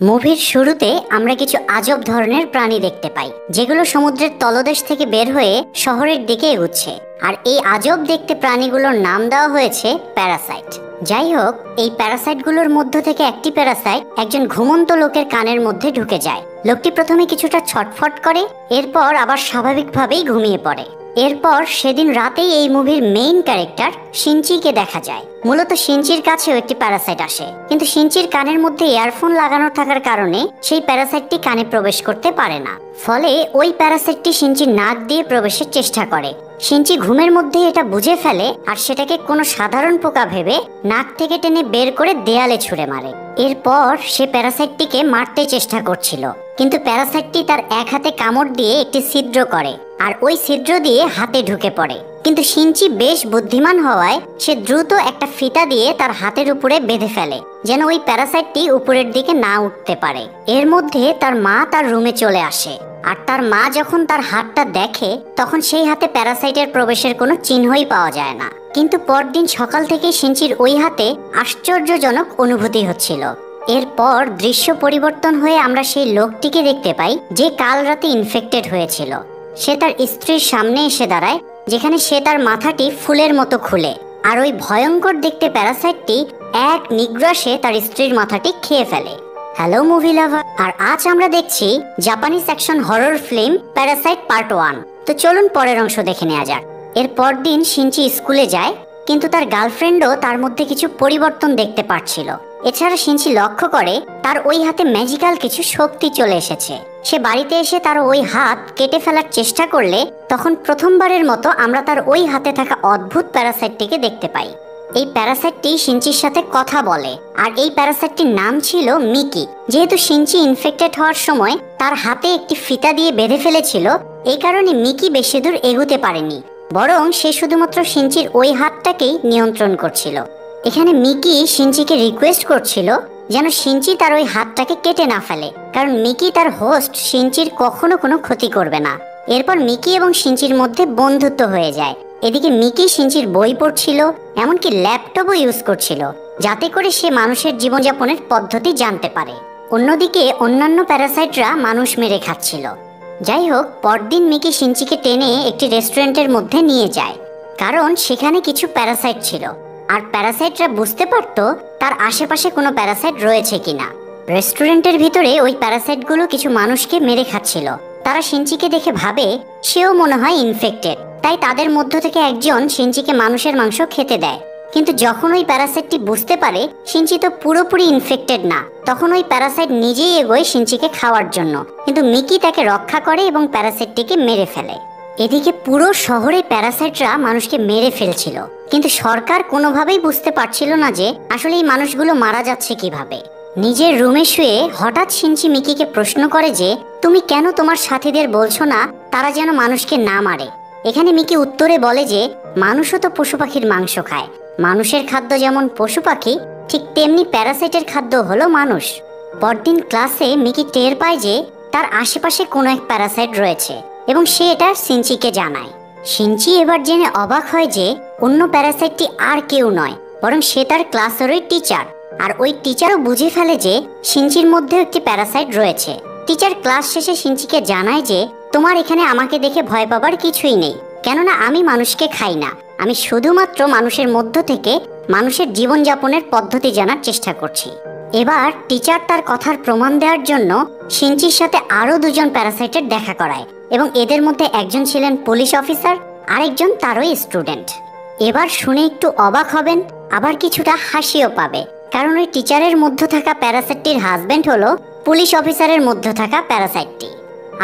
মুভির শুরুতে আমরা কিছু আজব ধরনের প্রাণী দেখতে পাই, যেগুলো সমুদ্রের তলদেশ থেকে বের হয়ে শহরের দিকে এগুচ্ছে। আর এই আজব দেখতে প্রাণীগুলোর নাম দেওয়া হয়েছে প্যারাসাইট। যাই হোক, এই প্যারাসাইটগুলোর মধ্য থেকে একটি প্যারাসাইট একজন ঘুমন্ত লোকের কানের মধ্যে ঢুকে যায়। লোকটি প্রথমে কিছুটা ছটফট করে, এরপর আবার স্বাভাবিকভাবেই ঘুমিয়ে পড়ে। এরপর সেদিন রাতেই এই মুভির মেইন ক্যারেক্টার শিনচিকে দেখা যায়। মূলত শিনচির কাছেও একটি প্যারাসাইট আসে, কিন্তু শিনচির কানের মধ্যে ইয়ারফোন লাগানো থাকার কারণে সেই প্যারাসাইটটি কানে প্রবেশ করতে পারে না। ফলে ওই প্যারাসাইটটি শিনচির নাক দিয়ে প্রবেশের চেষ্টা করে। শিনচি ঘুমের মধ্যে এটা বুঝে ফেলে আর সেটাকে কোনো সাধারণ পোকা ভেবে নাক থেকে টেনে বের করে দেয়ালে ছুঁড়ে মারে। এরপর সে প্যারাসাইটটিকে মারতে চেষ্টা করছিল, কিন্তু প্যারাসাইটটি তার এক হাতে কামড় দিয়ে একটি ছিদ্র করে আর ওই ছিদ্র দিয়ে হাতে ঢুকে পড়ে। কিন্তু শিনচি বেশ বুদ্ধিমান হওয়ায় সে দ্রুত একটা ফিতা দিয়ে তার হাতের উপরে বেঁধে ফেলে, যেন ওই প্যারাসাইটটি উপরের দিকে না উঠতে পারে। এর মধ্যে তার মা তার রুমে চলে আসে, আর তার মা যখন তার হাতটা দেখে তখন সেই হাতে প্যারাসাইটের প্রবেশের কোনো চিহ্নই পাওয়া যায় না। কিন্তু পরদিন সকাল থেকে শিনচির ওই হাতে আশ্চর্যজনক অনুভূতি হচ্ছিল। এরপর দৃশ্য পরিবর্তন হয়ে আমরা সেই লোকটিকে দেখতে পাই যে কাল রাতে ইনফেক্টেড হয়েছিল। সে তার স্ত্রীর সামনে এসে দাঁড়ায়, যেখানে সে তার মাথাটি ফুলের মতো খুলে, আর ওই ভয়ঙ্কর দেখতে প্যারাসাইটটি এক নিগ্রাসে তার স্ত্রীর মাথাটি খেয়ে ফেলে। হ্যালো মুভি লাভার, আর আজ আমরা দেখছি Japanese action horror film Parasite part 1। তো চলুন পরের অংশ দেখে নেওয়া যাক। এর পরদিন শিনচি স্কুলে যায়, কিন্তু তার গার্লফ্রেন্ডও তার মধ্যে কিছু পরিবর্তন দেখতে পাচ্ছিল। এছাড়া শিনচি লক্ষ্য করে তার ওই হাতে ম্যাজিক্যাল কিছু শক্তি চলে এসেছে। সে বাড়িতে এসে তার ওই হাত কেটে ফেলার চেষ্টা করলে তখন প্রথমবারের মতো আমরা তার ওই হাতে থাকা অদ্ভুত প্যারাসাইটটিকে দেখতে পাই। এই প্যারাসাইটটি শিনচির সাথে কথা বলে, আর এই প্যারাসাইটটির নাম ছিল মিকি। যেহেতু শিনচি ইনফেক্টেড হওয়ার সময় তার হাতে একটি ফিতা দিয়ে বেঁধে ফেলেছিল, এই কারণে মিকি বেশি দূর এগুতে পারেনি, বরং সে শুধুমাত্র শিনচির ওই হাতটাকেই নিয়ন্ত্রণ করছিল। এখানে মিকি শিনচিকে রিকোয়েস্ট করছিল যেন শিনচি তার ওই হাতটাকে কেটে না ফেলে, কারণ মিকি তার হোস্ট শিনচির কখনো কোনো ক্ষতি করবে না। এরপর মিকি এবং শিনচির মধ্যে বন্ধুত্ব হয়ে যায়। এদিকে মিকি শিনচির বই পড়ছিল, এমনকি ল্যাপটপও ইউজ করছিল, যাতে করে সে মানুষের জীবনযাপনের পদ্ধতি জানতে পারে। অন্যদিকে অন্যান্য প্যারাসাইটরা মানুষ মেরে খাচ্ছিল। যাই হোক, পরদিন মিকি শিনচিকে টেনে একটি রেস্টুরেন্টের মধ্যে নিয়ে যায়, কারণ সেখানে কিছু প্যারাসাইট ছিল, আর প্যারাসাইটরা বুঝতে পারত তার আশেপাশে কোনো প্যারাসাইট রয়েছে কিনা। রেস্টুরেন্টের ভিতরে ওই প্যারাসাইটগুলো কিছু মানুষকে মেরে খাচ্ছিল। তারা শিনচিকে দেখে ভাবে সেও মনে হয় ইনফেক্টেড, তাই তাদের মধ্য থেকে একজন শিনচিকে মানুষের মাংস খেতে দেয়। কিন্তু যখন ওই প্যারাসাইটটি বুঝতে পারে শিনচি তো পুরোপুরি ইনফেক্টেড না, তখন ওই প্যারাসাইট নিজেই এগোয় শিনচিকে খাওয়ার জন্য, কিন্তু মিকি তাকে রক্ষা করে এবং প্যারাসাইটটিকে মেরে ফেলে। এদিকে পুরো শহরে প্যারাসাইটরা মানুষকে মেরে ফেলছিল, কিন্তু সরকার কোনোভাবেই বুঝতে পারছিল না যে আসলে এই মানুষগুলো মারা যাচ্ছে কিভাবে। নিজের রুমে শুয়ে হঠাৎ শিনচি মিকিকে প্রশ্ন করে যে তুমি কেন তোমার সাথীদের বলছো না তারা যেন মানুষকে না মারে। এখানে মিকি উত্তরে বলে যে মানুষও তো পশু পাখির মাংস খায়, মানুষের খাদ্য যেমন পশু পাখি, ঠিক তেমনি প্যারাসাইটের খাদ্য হলো মানুষ। পরদিন ক্লাসে মিকি টের পায় যে তার আশেপাশে কোনো এক প্যারাসাইট রয়েছে, এবং সে এটা শিনচিকে জানায়। শিনচি এবার জেনে অবাক হয় যে অন্য প্যারাসাইটটি আর কেউ নয়, বরং সে তার ক্লাসেরই টিচার। আর ওই টিচারও বুঝে ফেলে যে শিনচির মধ্যে একটি প্যারাসাইট রয়েছে। টিচার ক্লাস শেষে শিনচিকে জানায় যে তোমার এখানে আমাকে দেখে ভয় পাবার কিছুই নেই, কেননা আমি মানুষকে খাই না, আমি শুধুমাত্র মানুষের মধ্য থেকে মানুষের জীবনযাপনের পদ্ধতি জানার চেষ্টা করছি। এবার টিচার তার কথার প্রমাণ দেওয়ার জন্য শিনচির সাথে আরো দুজন প্যারাসাইটের দেখা করায়, এবং এদের মধ্যে একজন ছিলেন পুলিশ অফিসার, আরেকজন তারই স্টুডেন্ট। এবার শুনে একটু অবাক হবেন, আবার কিছুটা হাসিও পাবে, কারণ ওই টিচারের মধ্যে থাকা প্যারাসাইটটির হাজবেন্ড হলো পুলিশ অফিসারের মধ্যে থাকা প্যারাসাইটটি।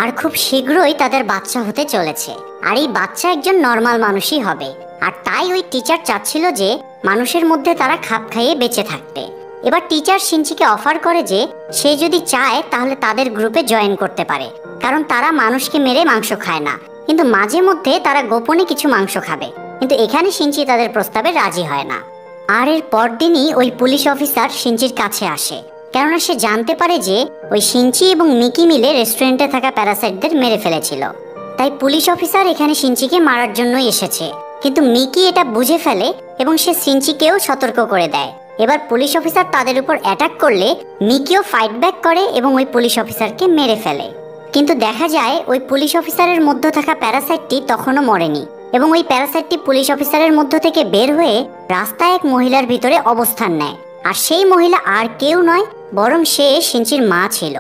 আর খুব শীঘ্রই তাদের বাচ্চা হতে চলেছে, আর এই বাচ্চা একজন নর্মাল মানুষই হবে। আর তাই ওই টিচার চাচ্ছিল যে মানুষের মধ্যে তারা খাপ খাইয়ে বেঁচে থাকতে। এবার টিচার শিনচিকে অফার করে যে সে যদি চায় তাহলে তাদের গ্রুপে জয়েন করতে পারে, কারণ তারা মানুষকে মেরে মাংস খায় না, কিন্তু মাঝে মধ্যে তারা গোপনে কিছু মাংস খাবে। কিন্তু এখানে শিনচি তাদের প্রস্তাবে রাজি হয় না। আর এর পরদিনই ওই পুলিশ অফিসার শিনচির কাছে আসে, কেননা সে জানতে পারে যে ওই শিনচি এবং মিকি মিলে রেস্টুরেন্টে থাকা প্যারাসাইটদের মেরে ফেলেছিল। তাই পুলিশ অফিসার এখানে শিনচিকে মারার জন্যই এসেছে, কিন্তু মিকি এটা বুঝে ফেলে এবং সে শিনচিকেও সতর্ক করে দেয় এবার পুলিশ অফিসার তাদের উপর অ্যাটাক করলে মিকিও ফাইট ব্যাক করে এবং ওই পুলিশ অফিসারকে মেরে ফেলে। কিন্তু দেখা যায় ওই পুলিশ অফিসারের মধ্যে থাকা প্যারাসাইটটি তখনও মরেনি এবং ওই প্যারাসাইটটি পুলিশ অফিসারের মধ্য থেকে বের হয়ে রাস্তায় এক মহিলার ভিতরে অবস্থান নেয়। আর সেই মহিলা আর কেউ নয়, বরং সে শিনচির মা ছিল।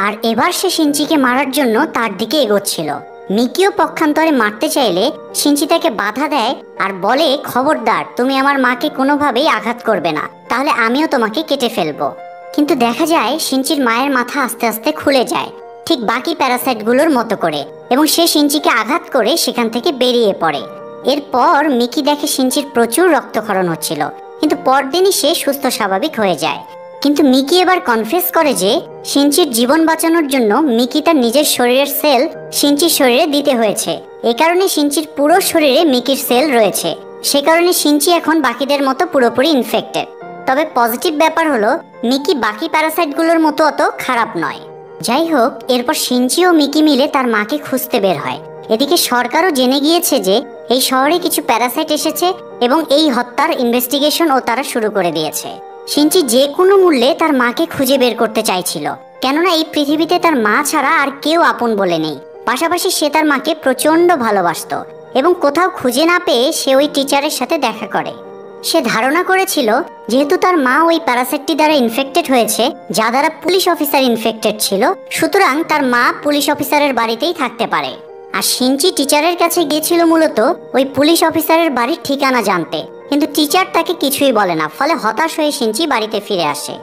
আর এবার সে শিনচিকে মারার জন্য তার দিকে এগোচ্ছিল। মিকিও পক্ষান্তরে মারতে চাইলে শিনচি তাকে বাধা দেয় আর বলে, খবরদার, তুমি আমার মাকে কোনোভাবেই আঘাত করবে না, তাহলে আমিও তোমাকে কেটে ফেলবো। কিন্তু দেখা যায় শিনচির মায়ের মাথা আস্তে আস্তে খুলে যায়, ঠিক বাকি প্যারাসাইটগুলোর মতো করে, এবং সে শিনচিকে আঘাত করে সেখান থেকে বেরিয়ে পড়ে। এরপর মিকি দেখে শিনচির প্রচুর রক্তক্ষরণ হচ্ছিল, কিন্তু পরদিনই সে সুস্থ স্বাভাবিক হয়ে যায়। কিন্তু মিকি এবার কনফেস করে যে শিনচির জীবন বাঁচানোর জন্য মিকি তার নিজের শরীরের সেল শিনচির শরীরে দিতে হয়েছে। এই কারণে শিনচির পুরো শরীরে মিকির সেল রয়েছে। সে কারণে শিনচি এখন বাকিদের মতো পুরোপুরি ইনফেক্টেড। তবে পজিটিভ ব্যাপার হলো মিকি বাকি প্যারাসাইটগুলোর মতো অত খারাপ নয়। যাই হোক, এরপর শিনচি ও মিকি মিলে তার মাকে খুঁজতে বের হয়। এদিকে সরকারও জেনে গিয়েছে যে এই শহরে কিছু প্যারাসাইট এসেছে এবং এই হত্যার ইনভেস্টিগেশন ও তারা শুরু করে দিয়েছে। শিনচি যে কোনো মূল্যে তার মাকে খুঁজে বের করতে চাইছিল, কেননা এই পৃথিবীতে তার মা ছাড়া আর কেউ আপন বলে নেই। পাশাপাশি সে তার মাকে প্রচন্ড ভালোবাসতো এবং কোথাও খুঁজে না পেয়ে সে ওই টিচারের সাথে দেখা করে। সে ধারণা করেছিল যেহেতু তার মা ওই প্যারাসাইটটি দ্বারা ইনফেক্টেড হয়েছে, যা দ্বারা পুলিশ অফিসার ইনফেক্টেড ছিল, সুতরাং তার মা পুলিশ অফিসারের বাড়িতেই থাকতে পারে। আর শিনচি টিচারের কাছে গিয়েছিল মূলত ওই পুলিশ অফিসারের বাড়ির ঠিকানা জানতে, কিন্তু টিচার তাকে কিছুই বলে না, ফলে হতাশ হয়ে শিনচি বাড়িতে ফিরে আসে।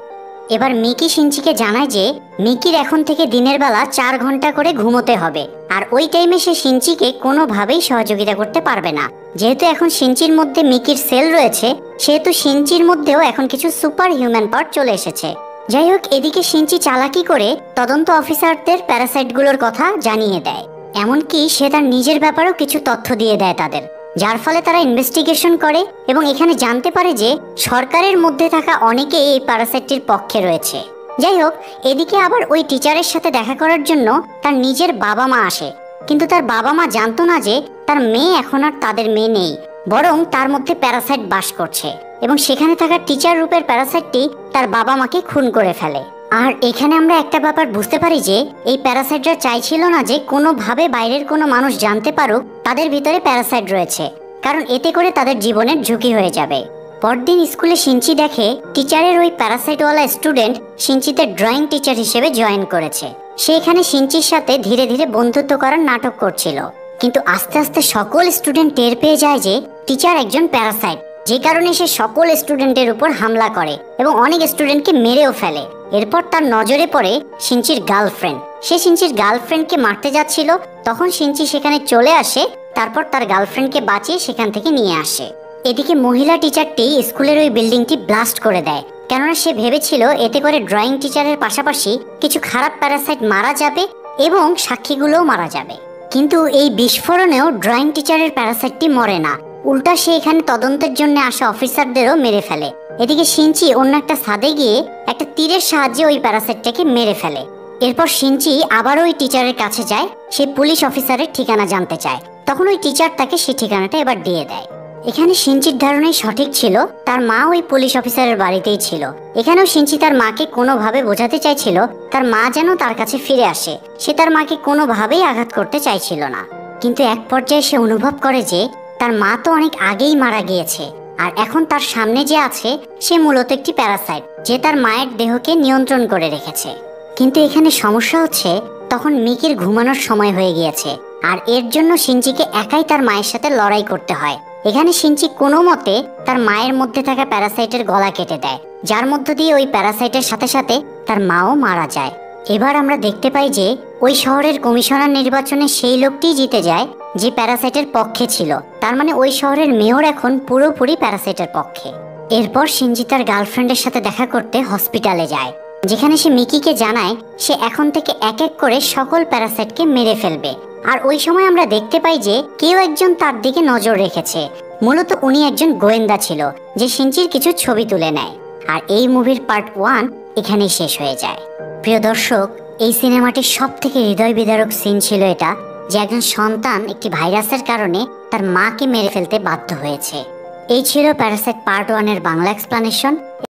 এবার মিকি শিনচিকে জানায় যে মিকির এখন থেকে দিনের বেলা 4 ঘন্টা করে ঘুমোতে হবে, আর ওই টাইমে সে শিনচিকে কোনোভাবেই সহযোগিতা করতে পারবে না। যেহেতু এখন শিনচির মধ্যে মিকির সেল রয়েছে, সেহেতু শিনচির মধ্যেও এখন কিছু সুপার হিউম্যান পাওয়ার চলে এসেছে। যাই হোক, এদিকে শিনচি চালাকি করে তদন্ত অফিসারদের প্যারাসাইটগুলোর কথা জানিয়ে দেয়। এমনকি সে তার নিজের ব্যাপারেও কিছু তথ্য দিয়ে দেয় তাদের, যার ফলে তারা ইনভেস্টিগেশন করে এবং এখানে জানতে পারে যে সরকারের মধ্যে থাকা অনেকে এই প্যারাসাইটটির পক্ষে রয়েছে। যাই হোক, এদিকে আবার ওই টিচারের সাথে দেখা করার জন্য তার নিজের বাবা মা আসে, কিন্তু তার বাবা মা জানতো না যে তার মেয়ে এখন আর তাদের মেয়ে নেই, বরং তার মধ্যে প্যারাসাইট বাস করছে এবং সেখানে থাকা টিচার রূপের প্যারাসাইটটি তার বাবা মাকে খুন করে ফেলে। আর এখানে আমরা একটা ব্যাপার বুঝতে পারি যে এই প্যারাসাইটরা চাইছিল না যে কোনোভাবে বাইরের কোনো মানুষ জানতে পারুক তাদের ভিতরে প্যারাসাইট রয়েছে, কারণ এতে করে তাদের জীবনের ঝুঁকি হয়ে যাবে। পরদিন স্কুলে শিনচি দেখে টিচারের ওই প্যারাসাইটওয়ালা স্টুডেন্ট শিনচিতে ড্রয়িং টিচার হিসেবে জয়েন করেছে। সে এখানে শিনচির সাথে ধীরে ধীরে বন্ধুত্ব করার নাটক করছিল, কিন্তু আস্তে আস্তে সকল স্টুডেন্ট টের পেয়ে যায় যে টিচার একজন প্যারাসাইট, যে কারণে সে সকল স্টুডেন্টের উপর হামলা করে এবং অনেক স্টুডেন্টকে মেরেও ফেলে। এরপর তার নজরে পড়ে শিনচির গার্লফ্রেন্ড। সে শিনচির গার্লফ্রেন্ডকে মারতে যাচ্ছিল, তখন শিনচি সেখানে চলে আসে, তারপর তার গার্লফ্রেন্ডকে বাঁচিয়ে সেখান থেকে নিয়ে আসে। এদিকে মহিলা টিচারটি স্কুলের ওই বিল্ডিংটি ব্লাস্ট করে দেয়, কেননা সে ভেবেছিল এতে করে ড্রয়িং টিচারের পাশাপাশি কিছু খারাপ প্যারাসাইট মারা যাবে এবং সাক্ষীগুলোও মারা যাবে। কিন্তু এই বিস্ফোরণেও ড্রয়িং টিচারের প্যারাসাইটটি মরে না, উল্টা সে এখানে তদন্তের জন্য আসা অফিসারদেরও মেরে ফেলে। এদিকে শিনচি অন্য একটা ছাদে গিয়ে একটা তীরের সাহায্যে ওই প্যারাসাইটটাকে মেরে ফেলে। এরপর শিনচি আবার ওই টিচারের কাছে যায়, সে পুলিশ অফিসারের ঠিকানা জানতে চায়। তখন ওই টিচার তাকে সেই ঠিকানাটা এবার দিয়ে দেয়। এখানে শিনচির ধারণাই সঠিক ছিল, তার মা ওই পুলিশ অফিসারের বাড়িতেই ছিল। এখানেও শিনচি তার মাকে কোনোভাবে বোঝাতে চাইছিল তার মা যেন তার কাছে ফিরে আসে, সে তার মাকে কোনোভাবেই আঘাত করতে চাইছিল না। কিন্তু এক পর্যায়ে সে অনুভব করে যে তার মা তো অনেক আগেই মারা গিয়েছে, আর এখন তার সামনে যে আছে সে মূলত একটি প্যারাসাইট, যে তার মায়ের দেহকে নিয়ন্ত্রণ করে রেখেছে। কিন্তু এখানে সমস্যা হচ্ছে তখন মিকির ঘুমানোর সময় হয়ে গিয়েছে, আর এর জন্য শিনচিকে একাই তার মায়ের সাথে লড়াই করতে হয়। এখানে শিনচি কোনো মতে তার মায়ের মধ্যে থাকা প্যারাসাইটের গলা কেটে দেয়, যার মধ্য দিয়ে ওই প্যারাসাইটের সাথে সাথে তার মাও মারা যায়। এবার আমরা দেখতে পাই যে ওই শহরের কমিশনার নির্বাচনে সেই লোকটিই জিতে যায় যে প্যারাসাইটের পক্ষে ছিল, তার মানে ওই শহরের মেয়র এখন পুরোপুরি প্যারাসাইটের পক্ষে। এরপর শিনচি তার গার্লফ্রেন্ডের সাথে দেখা করতে হসপিটালে যায়, যেখানে সে মিকিকে জানায় সে এখন থেকে এক এক করে সকল প্যারাসাইটকে মেরে ফেলবে। আর ওই সময় আমরা দেখতে পাই যে কেউ একজন তার দিকে নজর রেখেছে, মূলত উনি একজন গোয়েন্দা ছিল যে শিনচির কিছু ছবি তুলে নেয়। আর এই মুভির পার্ট 1 এখানেই শেষ হয়ে যায়। প্রিয় দর্শক, এই সিনেমাটির সব থেকে হৃদয় বিদারক সিন ছিল এটা, যে একজন সন্তান একটি ভাইরাসের কারণে তার মাকে মেরে ফেলতে বাধ্য হয়েছে। এই ছিল প্যারাসাইট পার্ট 1 এর বাংলা এক্সপ্লানেশন।